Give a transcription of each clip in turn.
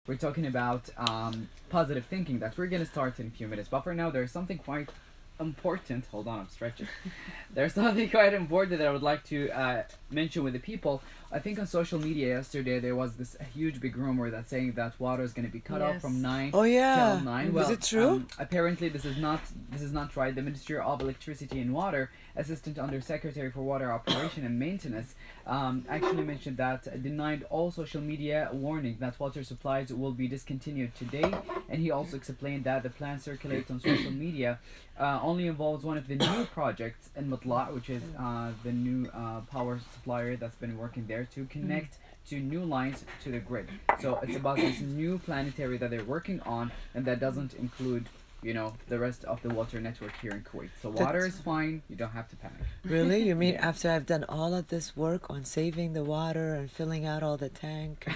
we're talking about positive thinking that we're going to start in a few minutes. But for now, there's something quite important. Hold on, I'm stretching. There's something quite important that I would like to mention with the people. I think on social media yesterday there was this huge big rumor that's saying that water is going to be cut off from 9 Oh yeah. till 9. Is it true? Apparently this is not right. The Ministry of Electricity and Water, Assistant Under Secretary for Water Operation and Maintenance, actually mentioned that denied all social media warning that water supplies will be discontinued today, and he also explained that the plan circulated on social media only involves one of the new projects in Matla, which is the new power supplier that's been working there to connect to new lines to the grid. So it's about this new planetary that they're working on, and that doesn't include, you know, the rest of the water network here in Kuwait. So water is fine. You don't have to panic. Really? You mean after I've done all of this work on saving the water and filling out all the tank?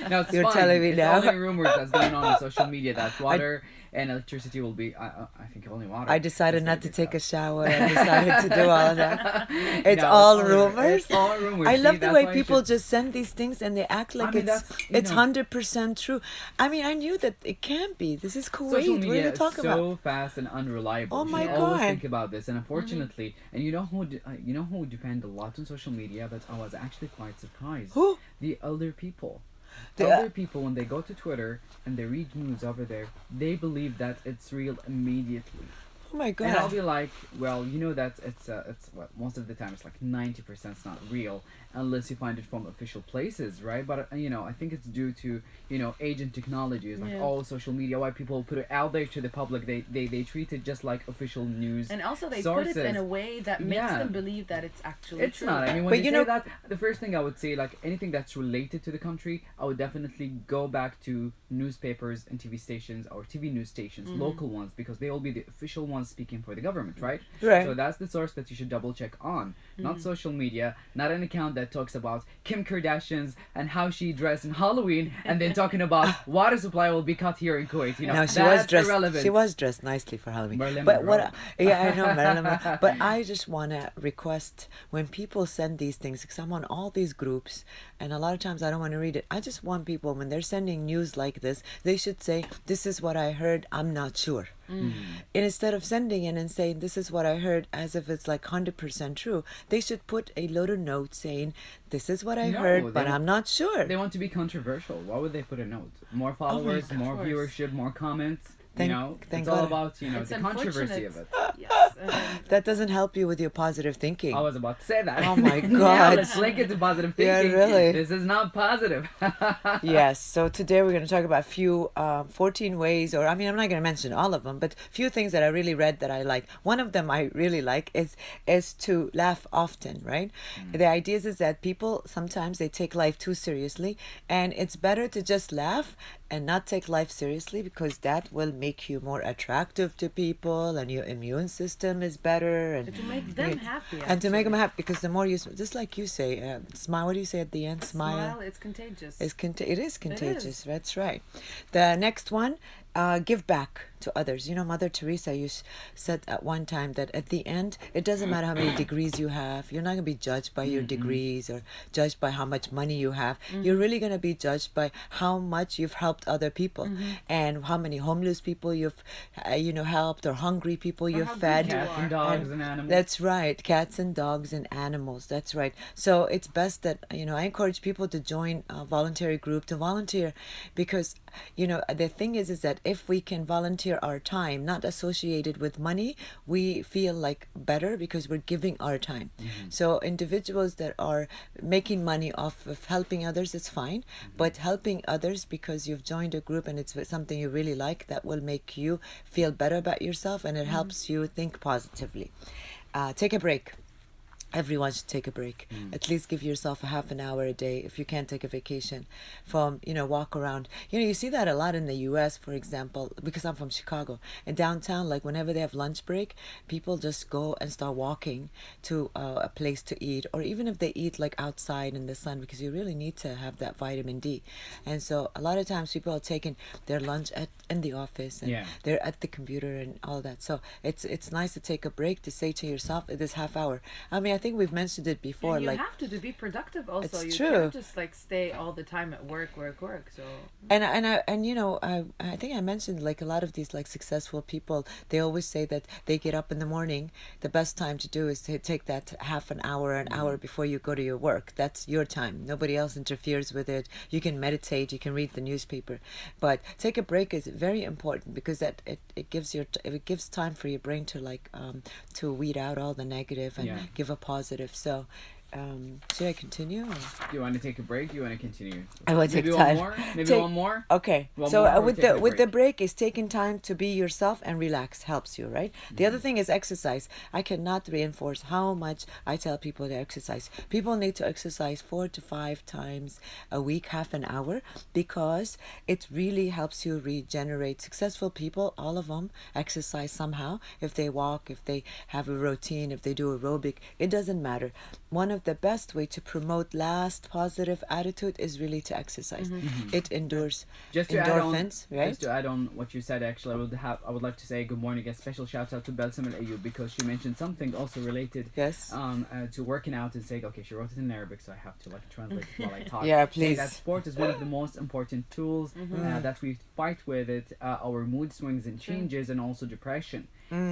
No, it's You're fine. telling me it's now. only rumors that's going on social media that water and electricity will be. I think only water. I decided That's not gonna to be take a tough. shower. I decided to do all of that. It's No, all it's rumors. It's all rumors. I See, love the that's way why you people should- just send these things and they act like mean, it's that's, you know- 100% true. I mean, I knew that it can't be. This is Kuwait. Social What are media you is talking so about? fast and unreliable. Oh You my should always God. think about this. And unfortunately, and you know who depend a lot on social media, but I was actually quite surprised. Who? The elder people. The- Elder people, when they go to Twitter and they read news over there, they believe that it's real immediately. Oh my And I'll God. be like, well, you know that it's well, most of the time it's like 90% it's not real unless you find it from official places, right? But you know, I think it's due to, you know, age and technology. It's like all social media, why people put it out there to the public, they treat it just like official news. And also they sources. put it in a way that makes Yeah. them believe that it's actually It's true. not. I mean, when But you you say know- that, the first thing I would say, like anything that's related to the country, I would definitely go back to newspapers and TV stations or TV news stations, local ones, because they will be the official ones speaking for the government, right? Right. So that's the source that you should double check on, not social media, not an account that talks about Kim Kardashian's and how she dressed in Halloween, and then talking about water supply will be cut here in Kuwait. You know, No, she that's was dressed. irrelevant. She was dressed nicely for Halloween. Marilyn but what? Monroe. Yeah, I know Marilyn Monroe. But I just want to request when people send these things, because I'm on all these groups, and a lot of times I don't want to read it. I just want people when they're sending news like this, they should say, "This is what I heard. I'm not sure." And instead of sending in and saying this is what I heard as if it's like 100% true, they should put a little note saying this is what I No, heard, they but don't- I'm not sure. They want to be controversial. Why would they put a note? More Oh followers, more course. viewership, more comments. Thank- you know, thank it's all God. about, you know, It's the controversy of it. Yes. That doesn't help you with your positive thinking. I was about to say that. Oh my Now God. let's link it to positive Yeah, thinking. really. This is not positive. Yes, so today we're going to talk about a few 14 ways, or I mean, I'm not going to mention all of them, but few things that I really read that I like. One of them I really like is to laugh often, right? The idea is that people sometimes they take life too seriously, and it's better to just laugh and not take life seriously, because that will make you more attractive to people and your immune system is better, and To make them happy. and to make them actually. happy, because the more you just like you say, smile. What do you say at the end? Smile, it's contagious. It is contagious. That's right. The next one, give back to others. You know, Mother Teresa said at one time that at the end, it doesn't matter how many degrees you have. You're not going to be judged by your degrees or judged by how much money you have. You're really going to be judged by how much you've helped other people and how many homeless people you've, helped, or hungry people you've how good fed. you Cats and dogs And and animals. That's right. Cats and dogs and animals. That's right. So it's best that, I encourage people to join a voluntary group, to volunteer, because, the thing is that if we can volunteer our time, not associated with money, we feel like better because we're giving our time. So individuals that are making money off of helping others is fine, but helping others because you've joined a group and it's something you really like, that will make you feel better about yourself, and it helps you think positively. Take a break. Everyone should take a break. At least give yourself a half an hour a day if you can't take a vacation from, walk around. You see that a lot in the US, for example, because I'm from Chicago. In downtown, like whenever they have lunch break, people just go and start walking to a place to eat, or even if they eat like outside in the sun, because you really need to have that vitamin D. And so a lot of times people are taking their lunch in the office, and they're at the computer and all that. So it's nice to take a break, to say to yourself, this half hour. I mean, I I think we've mentioned it before. And you Like, have to be productive also. It's You true. can't just like stay all the time at work. So and you know, I think I mentioned like a lot of these like successful people. They always say that they get up in the morning. The best time to do is to take that half an hour before you go to your work. That's your time. Nobody else interferes with it. You can meditate. You can read the newspaper, but take a break is very important because that it gives time for your brain to like to weed out all the negative and Yeah. give a positive. So should I continue? Or? Do you want to take a break? Do you want to continue? I want to Maybe take one time. more? Maybe Take- one more? Okay. One So more or with taking the a with the break? break is taking time to be yourself and relax helps you, right? The other thing is exercise. I cannot reinforce how much I tell people to exercise. People need to exercise 4 to 5 times a week, half an hour, because it really helps you regenerate. Successful people, all of them, exercise somehow. If they walk, if they have a routine, if they do aerobic, it doesn't matter. One of the best way to promote last positive attitude is really to exercise. It endures Just to add on, endorphins, right? just to add on what you said, actually, I would like to say good morning. A special shout out to Belsam Al Ayoub because she mentioned something also related Yes. to working out and saying, okay, she wrote it in Arabic, so I have to like translate it while I talk. Yeah, Saying please. that sport is one of the most important tools that we fight with it, our mood swings and changes, and also depression.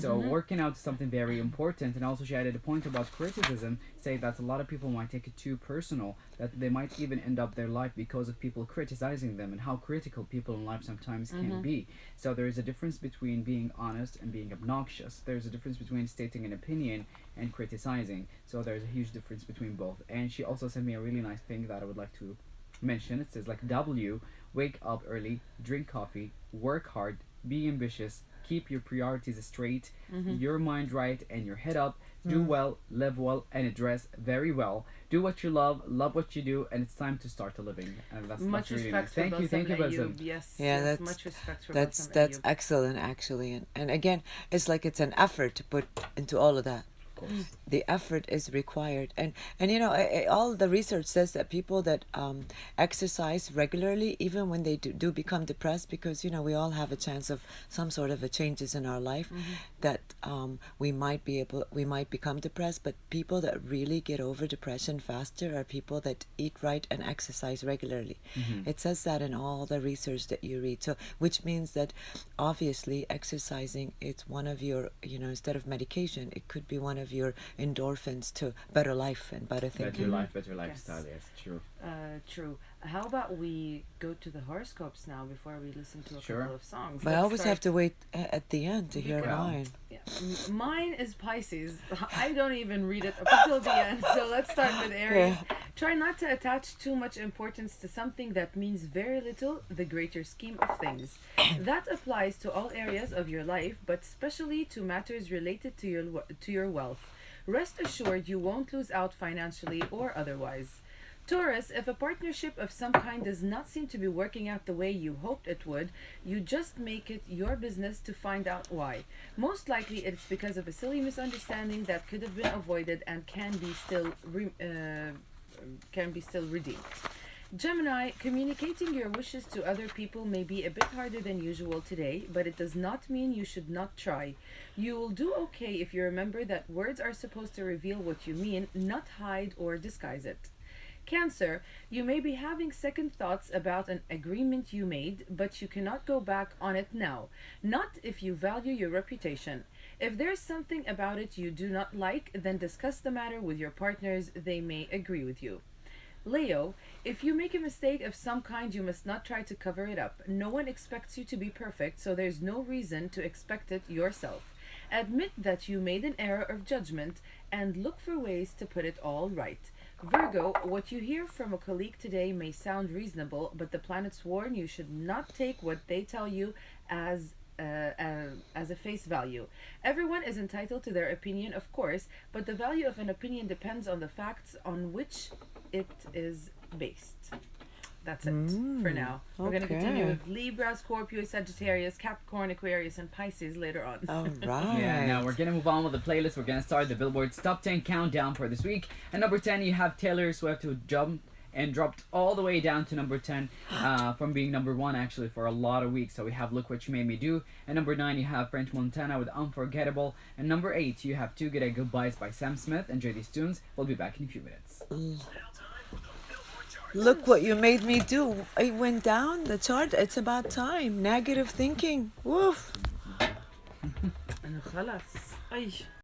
So working out is something very important. And also she added a point about criticism, say that a lot of people might take it too personal, that they might even end up their life because of people criticizing them and how critical people in life sometimes can be. So there is a difference between being honest and being obnoxious. There's a difference between stating an opinion and criticizing. So there's a huge difference between both. And she also sent me a really nice thing that I would like to mention. It says like W, wake up early, drink coffee, work hard, be ambitious, keep your priorities straight, your mind right and your head up, do well, live well, and dress very well. Do what you love what you do, and it's time to start a living. And that's much really respect nice. for Thank you, Balsam Balsam. Ayoub. Yes. Yeah, yes, that's- much respect for That's Balsam Ayoub. excellent actually, and again, it's like it's an effort to put into all of that. Of course. The effort is required, and you know, all the research says that people that exercise regularly, even when they do become depressed, because you know we all have a chance of some sort of a changes in our life, that we might become depressed, but people that really get over depression faster are people that eat right and exercise regularly. It says that in all the research that you read, so which means that obviously exercising, it's one of your, you know, instead of medication, it could be one of your endorphins to better life and better thinking. Better life, better lifestyle, yes, true. True. How about we go to the horoscopes now before we listen to a Sure. couple of songs? But I Let's always start- have to wait at the end to hear Because- mine. Yeah. Mine is Pisces. I don't even read it up until the end. So let's start with Aries. Try not to attach too much importance to something that means very little, the greater scheme of things. That applies to all areas of your life, but especially to matters related to your wealth. Rest assured you won't lose out financially or otherwise. Taurus, if a partnership of some kind does not seem to be working out the way you hoped it would, you just make it your business to find out why. Most likely it's because of a silly misunderstanding that could have been avoided and can be still redeemed. Gemini, communicating your wishes to other people may be a bit harder than usual today, but it does not mean you should not try. You will do okay if you remember that words are supposed to reveal what you mean, not hide or disguise it. Cancer, you may be having second thoughts about an agreement you made, but you cannot go back on it now. Not if you value your reputation. If there's something about it you do not like, then discuss the matter with your partners. They may agree with you. Leo, if you make a mistake of some kind, you must not try to cover it up. No one expects you to be perfect, so there's no reason to expect it yourself. Admit that you made an error of judgment and look for ways to put it all right. Virgo, what you hear from a colleague today may sound reasonable, but the planets warn you should not take what they tell you as a face value. Everyone is entitled to their opinion, of course, but the value of an opinion depends on the facts on which it is based. That's it for now. We're going to continue okay. with Libra, Scorpio, Sagittarius, Capricorn, Aquarius, and Pisces later on. All right. Yeah, now we're gonna move on with the playlist. We're gonna start the Billboard's Top 10 countdown for this week. At number 10, you have Taylor Swift, who jumped and dropped all the way down to number 10 from being number 1 actually for a lot of weeks. So we have Look What You Made Me Do. And number 9, you have French Montana with Unforgettable. And number 8, you have Two Good at Goodbyes by Sam Smith and JD Stoons. We'll be back in a few minutes. Look what you made me do. It went down the chart. It's about time. Negative thinking. Woof. أنا خلاص. أي.